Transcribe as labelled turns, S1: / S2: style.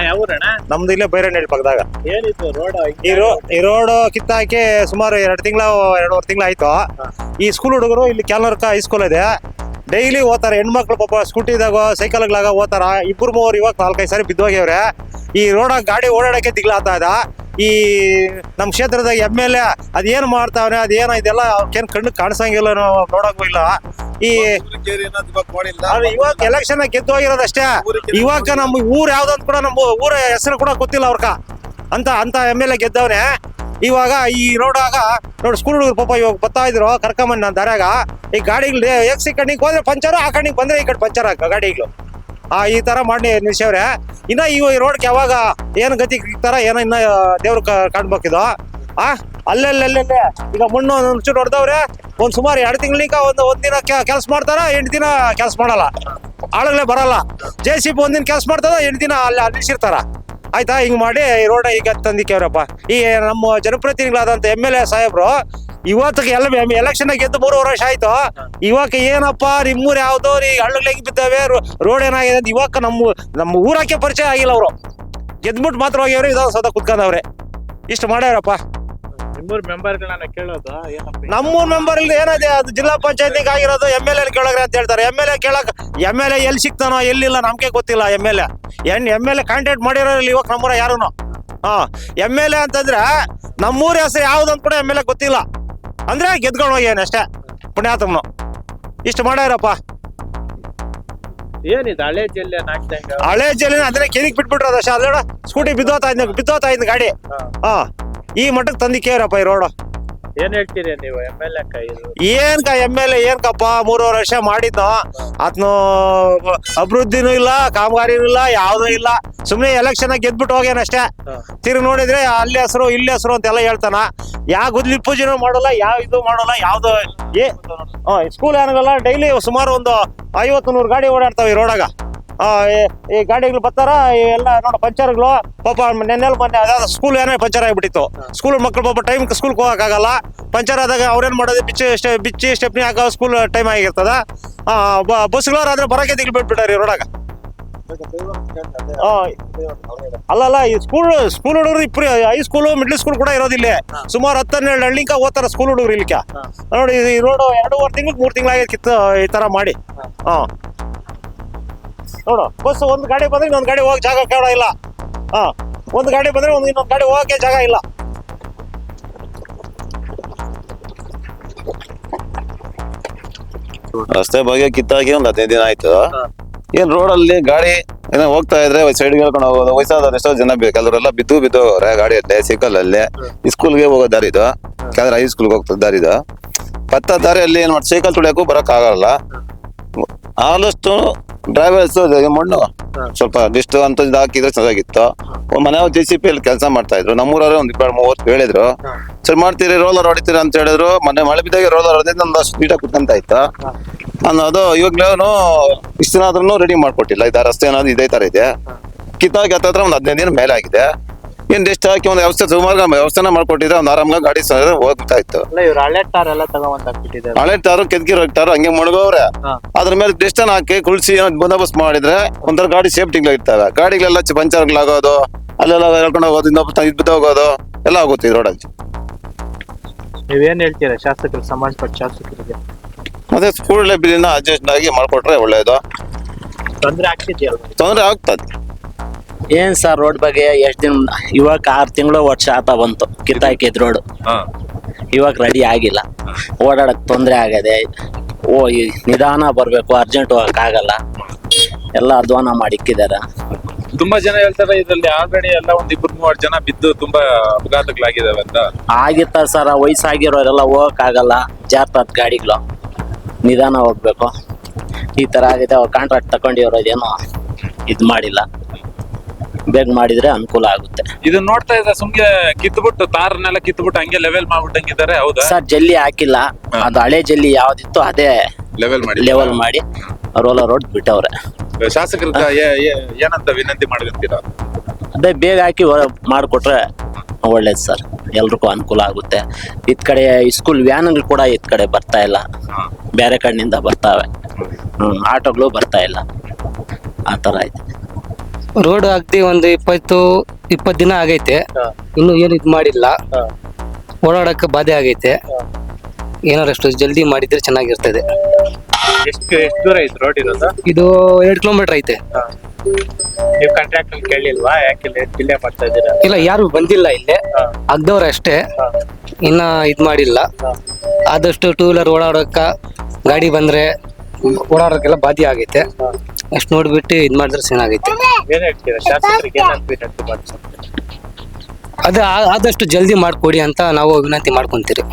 S1: ಯಾವ ಊರಣ್ಣ?
S2: ನಮ್ದು ಇಲ್ಲೇ ಬೈರನಹಳ್ಳಿ ಪಕ್ಕದಾಗ.
S1: ಏನಿತ್ತು ರೋಡ್?
S2: ಈ ರೋಡ್ ಕಿತ್ತಾಕಿ ಸುಮಾರು 2.5 ತಿಂಗಳು ಆಯ್ತು. ಈ ಸ್ಕೂಲ್ ಹುಡುಗರು ಇಲ್ಲಿ ಕ್ಯಾಲ್ನರ್ಕ ಹೈಸ್ಕೂಲ್ ಇದೆ, ಡೈಲಿ ಓದ್ತಾರೆ. ಹೆಣ್ಮಕ್ಳು ಪಾಪ ಸ್ಕೂಟಿದಾಗ ಸೈಕಲ್ಗಳಾಗ ಓದ್ತಾರ. 2-3 ಇವಾಗ 4-5 ಸಾರಿ ಬಿದ್ದೋಗ್ಯವ್ರೆ. ಈ ರೋಡಾಗ ಗಾಡಿ ಓಡಾಡಕ್ಕೆ ದಿಗ್ಲಾಗ್ತಾ ಇದ. ಈ ನಮ್ಮ ಕ್ಷೇತ್ರದಾಗ MLA ಅದೇನು ಮಾಡ್ತಾವನೆ, ಅದೇನೋ ಇದೆಲ್ಲ ಅವ್ಕೇನು ಕಣ್ಣು ಕಾಣಿಸಂಗಿಲ್ಲ, ನಾವು ನೋಡಂಗೂ ಇಲ್ಲ. ಈ ಇವಾಗ ಎಲೆಕ್ಷನ್ ಗೆದ್ದು ಹೋಗಿರೋದಷ್ಟೇ. ಇವಾಗ ನಮ್ಮ ಊರ್ ಯಾವ್ದಂತ ಕೂಡ ನಮ್ಮ ಊರ ಹೆಸರು ಕೂಡ ಗೊತ್ತಿಲ್ಲ ಅವ್ರಕ ಅಂತ MLA ಗೆದ್ದವನೆ. ಇವಾಗ ಈ ರೋಡಾಗ ನೋಡಿ ಸ್ಕೂಲ್ ಹುಡುಗರು ಪಾಪ ಇವಾಗ ಬರ್ತಾ ಇದ್ರು ಕರ್ಕೊಂಬಂದ್ ನಾನು ದಾರ್ಯಾಗ. ಈ ಗಾಡಿಗಳು ಎಕ್ಸಿ ಕಣ್ಣಿಗೆ ಹೋದ್ರೆ ಪಂಚರ್, ಆ ಕಣ್ಣಿಗೆ ಬಂದ್ರೆ ಈ ಕಡೆ ಪಂಚರ್ ಗಾಡಿಗಳು ಈ ತರ ಮಾಡಿ ನಿಲ್ಸವ್ರೆ. ಇನ್ನ ಈ ರೋಡ್ಗೆ ಯಾವಾಗ ಏನ್ ಗತಿ ಇರ್ತಾರ ಏನೋ ಇನ್ನ ದೇವ್ರು ಕಾಣ್ಬೇಕಿದು. ಅಲ್ಲೆಲ್ಲೆಲ್ಲೆ ಈಗ ಮಣ್ಣು ಒಂಚೂರು ಹೊಡೆದವ್ರೆ. ಸುಮಾರು 2 ತಿಂಗಳಿಗ ಒಂದ್ ದಿನ ಕೆಲಸ ಮಾಡ್ತಾರ, 8 ದಿನ ಕೆಲಸ ಮಾಡಲ್ಲ, ಆಳುಗಳೇ ಬರಲ್ಲ. JCB ಒಂದಿನ ಕೆಲಸ ಮಾಡ್ತಾರ, 8 ದಿನ ಅಲ್ಲಿ ನಿಲ್ಸಿರ್ತಾರ. ಆಯ್ತಾ, ಹಿಂಗ್ ಮಾಡಿ ಈ ರೋಡ್ ಈಗ ತಂದಿಕ್ಕವ್ರಪ್ಪ. ಈ ನಮ್ಮ ಜನಪ್ರತಿನಿಧಿಗಳಾದಂತ MLA ಸಾಹೇಬ್ರು ಇವತ್ತಿಗೆ ಎಲೆಕ್ಷನ್ ಗೆದ್ದು 3 ವರ್ಷ ಆಯ್ತು. ಇವಾಗ ಏನಪ್ಪಾ ನಿಮ್ಮೂರ್ ಯಾವ್ದು, ಈಗ ಹಳ್ಳಿಗೆ ಹೆಂಗ್ ಬಿದ್ದಾವೆ, ರೋಡ್ ಏನಾಗಿದೆ ಅಂತ ಇವಾಗ ನಮ್ಮ ಊರಕ್ಕೆ ಪರಿಚಯ ಆಗಿಲ್ಲ. ಅವರು ಗೆದ್ಬಿಟ್ಟು ಮಾತ್ರ ಹೋಗ್ಯವ್ರೆ, ವಿಧಾನಸೌಧ ಕುತ್ಕೊಂಡವ್ರೆ. ಇಷ್ಟು ಮಾಡ್ಯಾರಪ್ಪ.
S1: ನಿಮ್ಮೂರ್ ಮೆಂಬರ್ಗಳನ್ನ ಕೇಳೋದು ಏನಪ್ಪ?
S2: ನಮ್ಮೂರ್ ಮೆಂಬರ್ ಇಲ್ಲಿ ಏನಿದೆ, ಅದು ಜಿಲ್ಲಾ ಪಂಚಾಯತಿಗೆ ಆಗಿರೋದು. MLA ಕೇಳೋಗ್ರೆ ಅಂತ ಹೇಳ್ತಾರೆ. MLA ಎಲ್ಲಿ ಸಿಗ್ತಾನೋ ಎಲ್ಲಿಲ್ಲ ನಮ್ಗೆ ಗೊತ್ತಿಲ್ಲ. MLA ಕಾಂಟ್ಯಾಕ್ಟ್ ಮಾಡಿರೋ ಇವಾಗ ನಮ್ಮೂರ ಯಾರುನು. MLA ಅಂತಂದ್ರೆ ನಮ್ಮೂರ ಹೆಸರು ಯಾವ್ದಂತ ಕೂಡ MLA ಗೊತ್ತಿಲ್ಲ. ಅಂದ್ರೆ ಗೆದ್ಕೊಂಡು ಹೋಗ್ಯಾನ ಅಷ್ಟೇ ಪುಣ್ಯಾತ್ಮನು. ಇಷ್ಟು ಮಾಡ್ಯಾರಪ್ಪ.
S1: ಏನಿದೆ ಹಳೆ ಜಲ್ಲಿ
S2: ಹಳೆ ಜಲ್ಲಿನ ಅದನ್ನ ಕೆದಿಕ್ ಬಿಟ್ಬಿಟ್ರದ ಅಷ್ಟೇ. ಅಲ್ಲೋಡ ಸ್ಕೂಟಿ ಬಿದ್ದೋತಾ ಇದ್ದ ಗಾಡಿ. ಈ ಮಟ್ಟಕ್ಕೆ ತಂದಿಕ್ಕೇವ್ರಪ್ಪ ಈ ರೋಡ್.
S1: ಏನ್ ಹೇಳ್ತೀರಿ ನೀವು MLA?
S2: MLA ಏನ್ಕಪ್ಪ 3 ವರ್ಷ ಮಾಡಿದ್ನೋ ಅದ್ನು ಅಭಿವೃದ್ಧಿನೂ ಇಲ್ಲ, ಕಾಮಗಾರಿನೂ ಇಲ್ಲ, ಯಾವ್ದೂ ಇಲ್ಲ. ಸುಮ್ನೆ ಎಲೆಕ್ಷನ್ ಗೆದ್ಬಿಟ್ಟು ಹೋಗ್ಯಾನಷ್ಟೇ. ತಿರುಗಿ ನೋಡಿದ್ರೆ ಅಲ್ಲಿ ಹೆಸರು ಇಲ್ಲಿ ಹೆಸರು ಅಂತೆಲ್ಲ ಹೇಳ್ತಾನ. ಯಾವ ಗುದ್ಲಿ ಪೂಜೆನೂ ಮಾಡಲ್ಲ, ಯಾವ ಇದು ಮಾಡಲ್ಲ, ಯಾವ್ದು ಸ್ಕೂಲ್ ಏನಾಗಲ್ಲ. ಡೈಲಿ ಸುಮಾರು ಒಂದು 50-100 ಗಾಡಿ ಓಡಾಡ್ತಾವ ಈ ರೋಡಾಗ. ಈ ಗಾಡಿಗಳು ಬರ್ತಾರ ಎಲ್ಲ ನೋಡ ಪಂಚರ್ಗಳು. ಪಾಪ ಮೊನ್ನೆ ಅದಾದ ಸ್ಕೂಲ್ ಏನೋ ಪಂಚರ್ ಆಗಿಬಿಟ್ಟಿತ್ತು. ಸ್ಕೂಲ್ ಮಕ್ಕಳು ಪಾಪ ಟೈಮ್ ಸ್ಕೂಲ್ಗೆ ಹೋಗಕ್ಕಾಗಲ್ಲ. ಪಂಚರ್ ಆದಾಗ ಅವ್ರೇನ್ ಮಾಡೋದು, ಬಿಚ್ಚಿ ಸ್ಟೆಪ್ನಿ ಹಾಕೋ ಸ್ಕೂಲ್ ಟೈಮ್ ಆಗಿರ್ತದ. ಬಸ್ಗಳವ್ರಾದ್ರೆ ಬರಕ್ಕೆ ದಿಗ್ಬಿಟ್ಬಿಟ್ಟಾರೆ ಈ ರೋಡಾಗ. ಅಲ್ಲಲ್ಲ, ಈ ಸ್ಕೂಲ್ ಹುಡುಗರು ಇಬ್ರು ಹೈಸ್ಕೂಲು ಮಿಡ್ಲ್ ಸ್ಕೂಲ್ ಕೂಡ ಇರೋದಿಲ್ಲ. ಸುಮಾರು 10-12 ಹಳ್ಳಿಕ ಓದ್ತಾರ ಸ್ಕೂಲ್ ಹುಡುಗರು ಇಲ್ಲಿಕ. ನೋಡಿ ಈ ರೋಡ್ 2.5 ತಿಂಗಳು 3 ತಿಂಗಳಾಗಿ ಕಿತ್ತು ಈ ತರ ಮಾಡಿ. ನೋಡು, ಬಸ್ ಒಂದ್ ಗಾಡಿ ಬಂದ್ರೆ ಇನ್ನೊಂದ್ ಗಾಡಿ ಹೋಗಕ್ ಜಾಗ ಕೇಳ ಇಲ್ಲ. ಒಂದ್ ಗಾಡಿ ಬಂದ್ರೆ ಇನ್ನೊಂದ್ ಗಾಡಿ ಹೋಗಕ್ಕೆ ಜಾಗ ಇಲ್ಲ.
S3: ರಸ್ತೆ ಬಗ್ಗೆ ಕಿತ್ತಾಗಿ 15 ದಿನ ಆಯ್ತು. ಏನ್ ರೋಡ್ ಅಲ್ಲಿ ಗಾಡಿ ಏನೋ ಹೋಗ್ತಾ ಇದ್ರೆ ಸೈಡ್ ಹೇಳ್ಕೊಂಡು ಹೋಗೋದು. ವಯಸ್ಸಾದವ್ರು ಎಷ್ಟೋ ಜನ ಕೆಲವರೆಲ್ಲ ಬಿದ್ದು ಹೋಗ್ರೆ ಗಾಡಿಯಲ್ಲಿ, ಸೈಕಲ್ ಅಲ್ಲಿ. ಸ್ಕೂಲ್ಗೆ ಹೋಗೋ ದಾರಿ ಇದು, ಯಾವ್ದಾರ ಹೈಸ್ಕೂಲ್ಗೆ ಹೋಗ್ತದ ದಾರಿ ಇದು. ದಾರಿಯಲ್ಲಿ ಏನ್ ಮಾಡಿ ಸೈಕಲ್ ತುಳಿಯಕ್ಕೂ ಬರಕ್ ಆಗಲ್ಲ. ಆದಷ್ಟು ಡ್ರೈವರ್ಸ್ ಮಣ್ಣು ಸ್ವಲ್ಪ ಡಿಸ್ಟ್ ಅಂತ ಹಾಕಿದ್ರೆ ಚೆನ್ನಾಗಿತ್ತು. ಮನೆ JCB ಅಲ್ಲಿ ಕೆಲಸ ಮಾಡ್ತಾ ಇದ್ರು. ನಮ್ಮೂರವ್ರೆ 1-2-3 ಹೇಳಿದ್ರು, ಸರಿ ಮಾಡ್ತೀರಿ ರೋಲರ್ ಹೊಡಿತೀರಿ ಅಂತ ಹೇಳಿದ್ರು. ಮೊನ್ನೆ ಮಳೆ ಬಿದ್ದಾಗ ರೋಲರ್ ಹೊಡೆದಿದ್ದು ನಮ್ದು ಅಷ್ಟು ನೀಟಾಗಿ ಕುತ್ಕೊಂತ ಇತ್ತು ಅನ್ನೋದು. ಇವಾಗ್ಲೂ ಇಷ್ಟು ದಿನ ಆದ್ರೂ ರೆಡಿ ಮಾಡ್ಕೊಟ್ಟಿಲ್ಲ. ಇದು ರಸ್ತೆ ಅನ್ನೋದು ಇದೇ ತರ ಇದೆ. ಕಿತ್ತಾಗಿ ಹತ್ತತ್ರ ಒಂದು 15 ದಿನ ಮೇಲೆ ಆಗಿದೆ. ಏನ್ ಡಿಸ್ಟ್ ಹಾಕಿ ಒಂದು ವ್ಯವಸ್ಥೆನ ಮಾಡ್ಕೊಟ್ಟಿದ್ರೆ ಒಂದು ಆರಾಮಾಗಿ ಗಾಡಿ ಹೋಗ್ತಾ ಇತ್ತು. ಹಳೆ ಟಾರು ಕೆದ್ಕಿರೋ ಟಾರು ಹಂಗೆ ಮುಳುಗೋವ್ರೆ. ಅದ್ರ ಮೇಲೆ ಡಿಸ್ಟ್ ಹಾಕಿ ಕುಳ್ಸಿ ಬಂದೋಬಸ್ತ್ ಮಾಡಿದ್ರೆ ಒಂಥರ ಗಾಡಿ ಸೇಫ್ಟಿಗಳು ಇರ್ತವೆ. ಗಾಡಿಗಳೆಲ್ಲ ಪಂಚರ್ಗಳಾಗೋದು, ಅಲ್ಲೆಲ್ಲ ಹೇಳ್ಕೊಂಡು ಹೋಗೋದು, ಇನ್ನೊಬ್ಬ ಹೋಗೋದು ಎಲ್ಲ ಆಗುತ್ತೆ ಈ ರೋಡಲ್ಲಿ.
S1: ನೀವೇನ್ ಹೇಳ್ತೀರಾ ಶಾಸಕರಿಗೆ, ಸಂಬಂಧಪಟ್ಟ ಶಾಸಕರಿಗೆ?
S3: ಮತ್ತೆ ಸ್ಕೂಲ್ ಬಿಲ್ಲಿನ ಅಡ್ಜಸ್ಟ್ ಆಗಿ ಮಾಡ್ಕೊಟ್ರೆ ಒಳ್ಳೇದು.
S1: ತೊಂದ್ರೆ ಆಗ್ತಿದ್ಯಲ್ಲ?
S3: ತೊಂದ್ರೆ ಆಗ್ತದೆ.
S4: ಏನ್ ಸರ್ ರೋಡ್ ಬಗ್ಗೆ ಎಷ್ಟ್ ದಿನ, ಇವಾಗ 6 ತಿಂಗಳು ವರ್ಷ ಆತ ಬಂತು ಕಿತ್ತಾಕಿದ್ ರೋಡ್. ಇವಾಗ ರೆಡಿ ಆಗಿಲ್ಲ, ಓಡಾಡಕ್ ತೊಂದ್ರೆ ಆಗದೆ. ನಿಧಾನ ಬರ್ಬೇಕು, ಅರ್ಜೆಂಟ್ ಹೋಗಕ್ ಆಗಲ್ಲ, ಎಲ್ಲ ಅಧ್ವಾನ ಮಾಡಿಕ್ಕಿದಾರ.
S5: ತುಂಬಾ ಜನ ಹೇಳ್ತಾರೆ ಇದ್ರಲ್ಲಿ ಆಲ್ರೆಡಿ ಎಲ್ಲ 1-2-3 ಜನ ಬಿದ್ದು ತುಂಬಾ ಅಪಘಾತಗಳಾಗಿದಾವೆ ಅಂತ.
S4: ಆಗಿತ್ತ ಸರ್, ವಯಸ್ಸಾಗಿರೋರೆಲ್ಲ ಹೋಗಕ್ ಆಗಲ್ಲ, ಜಾರ್ತದ ಗಾಡಿಗಳು, ನಿಧಾನ ಹೋಗ್ಬೇಕು. ಈ ತರ ಆಗಿದೆ. ಅವ್ರು ಕಾಂಟ್ರಾಕ್ಟ್ ತಗೊಂಡಿರೋದೇನೋ ಇದ್ ಮಾಡಿಲ್ಲ, ಬೇಗ ಮಾಡಿದ್ರೆ ಅನುಕೂಲ ಆಗುತ್ತೆ.
S5: ಇದನ್ನ ನೋಡ್ತಾ ಇದ್ರೆ ಸುಮ್ಗೆ ಕಿತ್ಬಿಟ್ಟು ತಾರನ್ನೆಲ್ಲ ಕಿತ್ಬಿಟ್ಟು ಹಂಗೆ ಲೆವೆಲ್ ಮಾಡ್ಬಿಟ್ಟಂಗಿದ್ದಾರೆ. ಹೌದಾ
S4: ಸರ್? ಜಲ್ಲಿ ಹಾಕಿಲ್ಲ, ಅದು ಹಳೆ ಜಲ್ಲಿ ಯಾವ್ದಿತ್ತು ಅದೇ ಲೆವೆಲ್ ಮಾಡಿ ರೋಲರ್ ರೋಡ್ ಬಿಟ್ಟವ್ರೆ.
S5: ಶಾಸಕರ ಏನಂತ ವಿನಂತಿ ಮಾಡ್ಕೊಂತೀರಾ?
S4: ಅದೇ ಬೇಗ ಹಾಕಿ ಮಾಡಿಕೊಟ್ರೆ ಒಳ್ಳೇದು ಸರ್, ಎಲ್ರಿಗೂ ಅನುಕೂಲ ಆಗುತ್ತೆ. ಇದ್ ಕಡೆ ಸ್ಕೂಲ್ ವ್ಯಾನ್ಗಳು ಕೂಡ ಇದ್ ಕಡೆ ಬರ್ತಾ ಇಲ್ಲ, ಬೇರೆ ಕಡೆಯಿಂದ ಬರ್ತಾವೆ. ಆಟೋಗಳು ಬರ್ತಾ ಇಲ್ಲ, ಆ ಥರ ಐತೆ.
S6: ರೋಡ್ ಆಗದೆ ಒಂದು 20 ದಿನ ಆಗೈತೆ.
S1: ಹಾ.
S6: ಇನ್ನು ಏನು ಇದು ಮಾಡಿಲ್ಲ.
S1: ಹಾ.
S6: ಓಡಾಡಕ್ಕೆ ಬಾಧೆ ಆಗೈತೆ. ಏನಾರು ಅಷ್ಟು ಜಲ್ದಿ ಮಾಡಿದ್ರೆ ಚೆನ್ನಾಗಿರ್ತದೆ.
S1: ಎಷ್ಟು ದೂರ ಐತೆ ರೋಡ್ ಇರೋದು?
S6: ಇದು 2 ಕಿಲೋಮೀಟರ್ ಐತೆ.
S1: ನೀವು ಕಾಂಟ್ರಾಕ್ಟ್ ಅಲ್ಲಿ ಕೇಳಿಲ್ವಾ ಯಾಕೆ ಡಿಲೇ ಮಾಡ್ತಾ ಇದ್ದೀರಾ?
S6: ಇಲ್ಲ, ಯಾರು ಬಂದಿಲ್ಲ ಇಲ್ಲೇ, ಆಗ್ದವ್ರ ಅಷ್ಟೇ. ಇನ್ನ ಇದ್ ಮಾಡಿಲ್ಲ. ಆದಷ್ಟು 2 ವೀಲರ್ ಓಡಾಡೋಕ ಗಾಡಿ ಬಂದ್ರೆ ಓಡಾಡೋಕೆಲ್ಲ ಬಾಧೆ ಆಗೈತೆ. ಅಷ್ಟು ನೋಡ್ಬಿಟ್ಟು ಇದ್ ಮಾಡಿದ್ರೆ ಚೆನ್ನಾಗೈತೆ.
S1: ಏನ್ ಹೇಳ್ತೀರಾ ಶಾಸಕರಿಗೆ ಏನ್ ವಿನಂತಿ ಮಾಡ್ತಾರೆ?
S6: ಅದು ಆದಷ್ಟು ಜಲ್ದಿ ಮಾಡ್ಕೊಡಿ ಅಂತ ನಾವು ವಿನಂತಿ ಮಾಡ್ಕೊಂತೀರಿ.